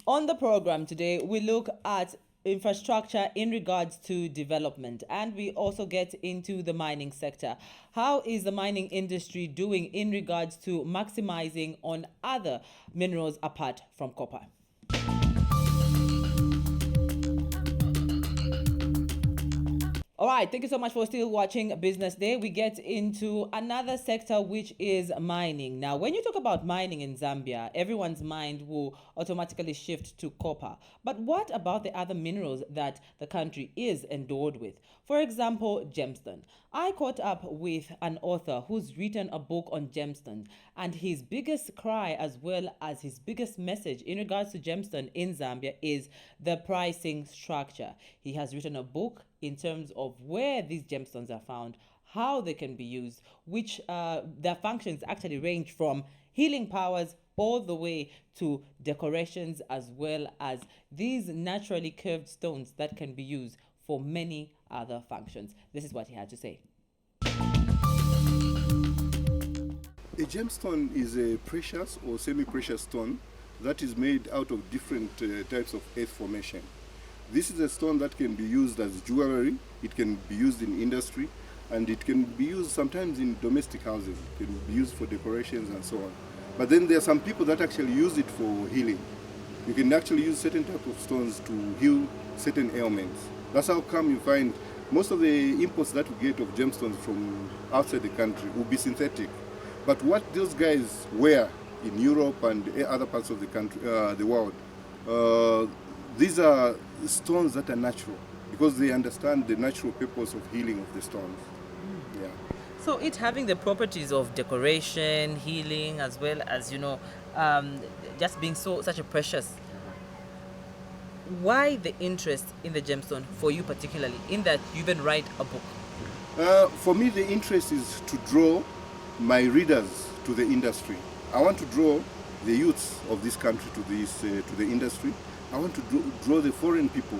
On the program today, we look at infrastructure in regards to development, and we also get into the mining sector. How is the mining industry doing in regards to maximizing on other minerals apart from copper? All right, thank you so much for still watching Business Day. We get into another sector, which is mining. Now, when you talk about mining in Zambia, everyone's mind will automatically shift to copper. But what about the other minerals that the country is endowed with? For example, gemstone. I caught up with an author who's written a book on gemstone, and his biggest cry, as well as his biggest message in regards to gemstone in Zambia, is the pricing structure. He has written a book in terms of where these gemstones are found, how they can be used, which their functions actually range from healing powers all the way to decorations, as well as these naturally curved stones that can be used for many other functions. This is what he had to say. A gemstone is a precious or semi-precious stone that is made out of different types of earth formation. This is a stone that can be used as jewelry, it can be used in industry, and it can be used sometimes in domestic houses. It can be used for decorations and so on. But then there are some people that actually use it for healing. You can actually use certain type of stones to heal certain ailments. That's how come you find most of the imports that we get of gemstones from outside the country will be synthetic. But what those guys wear in Europe and other parts of the country, the world, these are stones that are natural because they understand the natural purpose of healing of the stones. Yeah. So it having the properties of decoration, healing, as well as, just being such a precious. Why the interest in the gemstone for you particularly, in that you even write a book? For me, the interest is to draw my readers to the industry. I want to draw the youths of this country to the industry. I want to draw the foreign people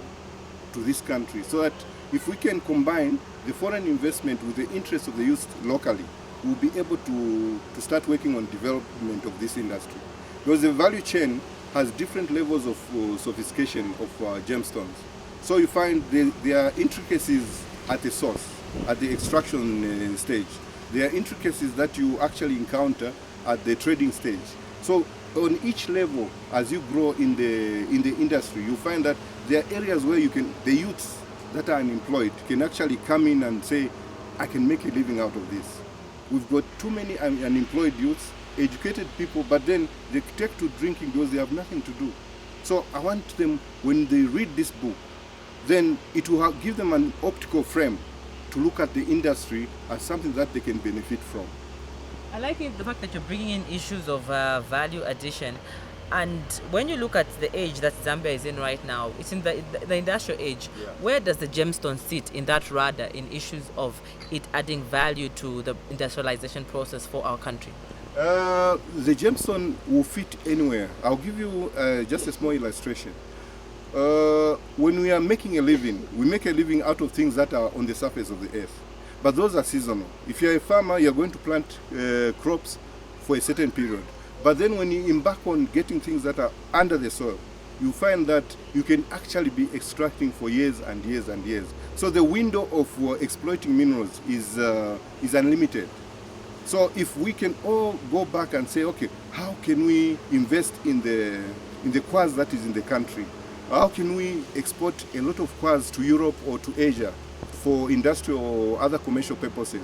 to this country so that if we can combine the foreign investment with the interest of the youth locally, we'll be able to start working on development of this industry. Because the value chain has different levels of sophistication of gemstones. So you find there are intricacies at the source, at the extraction stage. There are intricacies that you actually encounter at the trading stage. So on each level, as you grow in the industry, you find that there are areas where the youths that are unemployed can actually come in and say, I can make a living out of this. We've got too many unemployed youths, educated people, but then they take to drinking because they have nothing to do. So I want them, when they read this book, then it will give them an optical frame to look at the industry as something that they can benefit from. I like the fact that you're bringing in issues of value addition. And when you look at the age that Zambia is in right now, it's in the industrial age. Yeah. Where does the gemstone sit in that radar in issues of it adding value to the industrialization process for our country? The gemstone will fit anywhere. I'll give you just a small illustration. When we are making a living, we make a living out of things that are on the surface of the earth. But those are seasonal. If you're a farmer, you're going to plant crops for a certain period. But then when you embark on getting things that are under the soil, you find that you can actually be extracting for years and years and years. So the window of exploiting minerals is unlimited. So if we can all go back and say, okay, how can we invest in the quartz that is in the country? How can we export a lot of quartz to Europe or to Asia for industrial or other commercial purposes?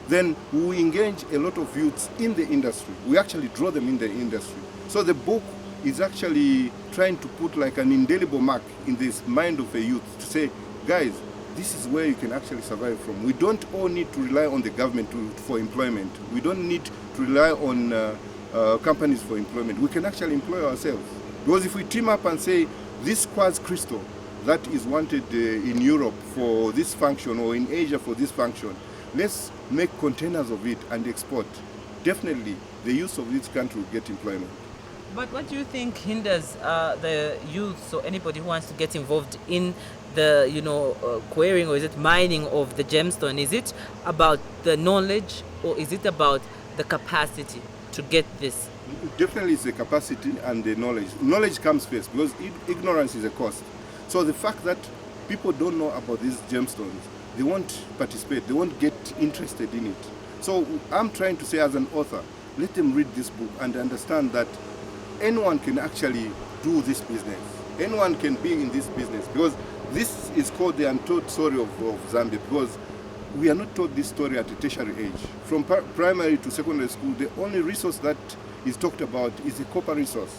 Then we engage a lot of youths in the industry. We actually draw them in the industry. So the book is actually trying to put like an indelible mark in this mind of a youth to say, guys, this is where you can actually survive from. We don't all need to rely on the government for employment. We don't need to rely on companies for employment. We can actually employ ourselves. Because if we team up and say, this quartz crystal that is wanted in Europe for this function or in Asia for this function, let's make containers of it and export. Definitely, the youth of this country will get employment. But what do you think hinders the youth or anybody who wants to get involved in the quarrying, or is it mining of the gemstone? Is it about the knowledge, or is it about the capacity to get this Definitely, it's the capacity and the knowledge. Knowledge comes first because ignorance is a cost. So the fact that people don't know about these gemstones, they won't participate, they won't get interested in it. So I'm trying to say, as an author, let them read this book and understand that anyone can actually do this business. Anyone can be in this business, because this is called the untold story of Zambia, because we are not taught this story at a tertiary age. From primary to secondary school, the only resource that is talked about is the copper resource.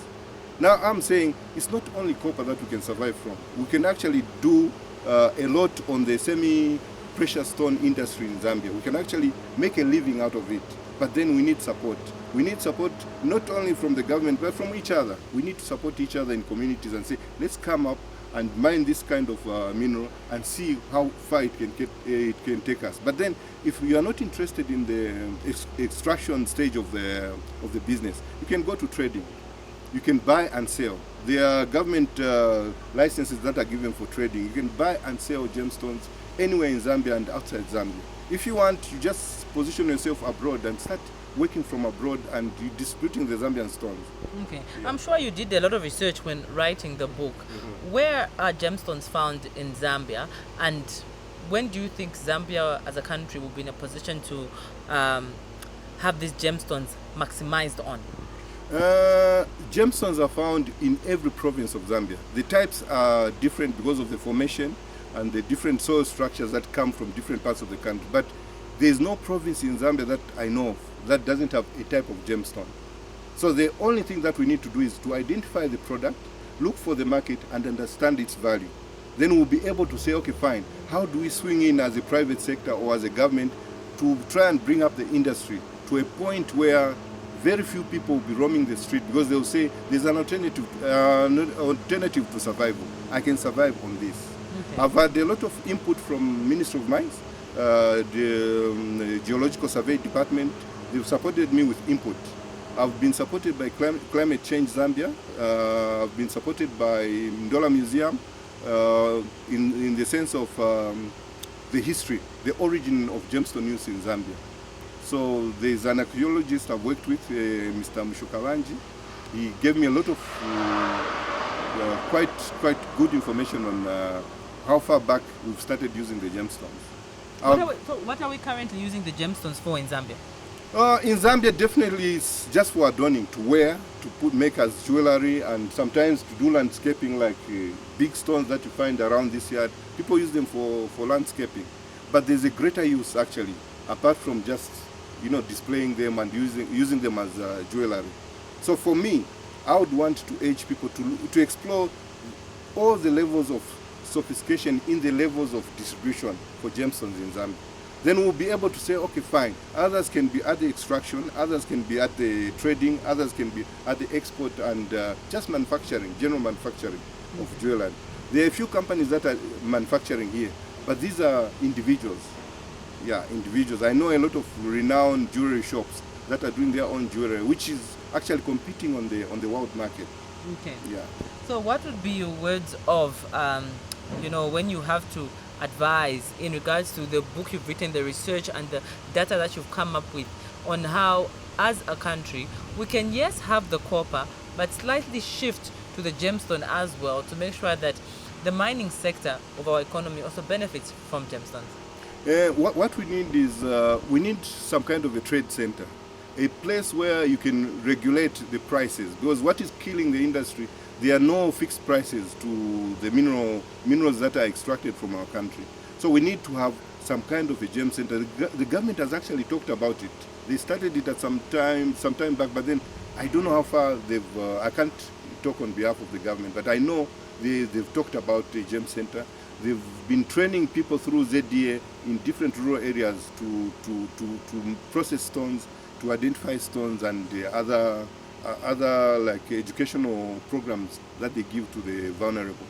Now I'm saying it's not only copper that we can survive from. We can actually do a lot on the semi-precious stone industry in Zambia. We can actually make a living out of it. But then we need support. We need support not only from the government, but from each other. We need to support each other in communities and say, let's come up and mine this kind of mineral and see how far it can take us. But then, if you are not interested in the extraction stage of the business, you can go to trading. You can buy and sell. There are government licenses that are given for trading. You can buy and sell gemstones anywhere in Zambia and outside Zambia. If you want, you just position yourself abroad and start working from abroad and distributing the Zambian stones. Okay. Yeah. I'm sure you did a lot of research when writing the book. Mm-hmm. Where are gemstones found in Zambia, and when do you think Zambia as a country will be in a position to have these gemstones maximized on? Gemstones are found in every province of Zambia. The types are different because of the formation and the different soil structures that come from different parts of the country. But there is no province in Zambia that I know of that doesn't have a type of gemstone. So the only thing that we need to do is to identify the product, look for the market, and understand its value. Then we'll be able to say, okay, fine, how do we swing in as a private sector or as a government to try and bring up the industry to a point where very few people will be roaming the street, because they'll say there's an alternative to survival. I can survive on this. Okay. I've had a lot of input from Ministry of Mines, the Geological Survey Department. They've supported me with input. I've been supported by Climate Change Zambia. I've been supported by Ndola Museum in the sense of the history, the origin of gemstone use in Zambia. So there's an archaeologist I've worked with, Mr. Mushokalanji. He gave me a lot of quite good information on how far back we've started using the gemstones. What are we currently using the gemstones for in Zambia? In Zambia, definitely it's just for adorning, to wear, to make as jewelry, and sometimes to do landscaping, like big stones that you find around this yard. People use them for landscaping. But there's a greater use, actually, apart from just displaying them and using them as jewelry. So for me, I would want to urge people to explore all the levels of sophistication in the levels of distribution for gemstones in Zambia. Then we'll be able to say, okay, fine, others can be at the extraction, others can be at the trading, others can be at the export and just manufacturing, general manufacturing of jewelry. There are a few companies that are manufacturing here, but these are individuals. Yeah, individuals. I know a lot of renowned jewelry shops that are doing their own jewelry, which is actually competing on the world market. Okay. Yeah. So what would be your words of, when you have to advise in regards to the book you've written, the research and the data that you've come up with, on how, as a country, we can, yes, have the copper, but slightly shift to the gemstone as well, to make sure that the mining sector of our economy also benefits from gemstones? What we need is, we need some kind of a trade center, a place where you can regulate the prices, because what is killing the industry, there are no fixed prices to the minerals that are extracted from our country. So we need to have some kind of a gem center. The government has actually talked about it. They started it at some time back, but then I don't know how far they've, I can't talk on behalf of the government, but I know they've talked about the gem center. They've been training people through ZDA in different rural areas to process stones, to identify stones, and other like educational programs that they give to the vulnerable.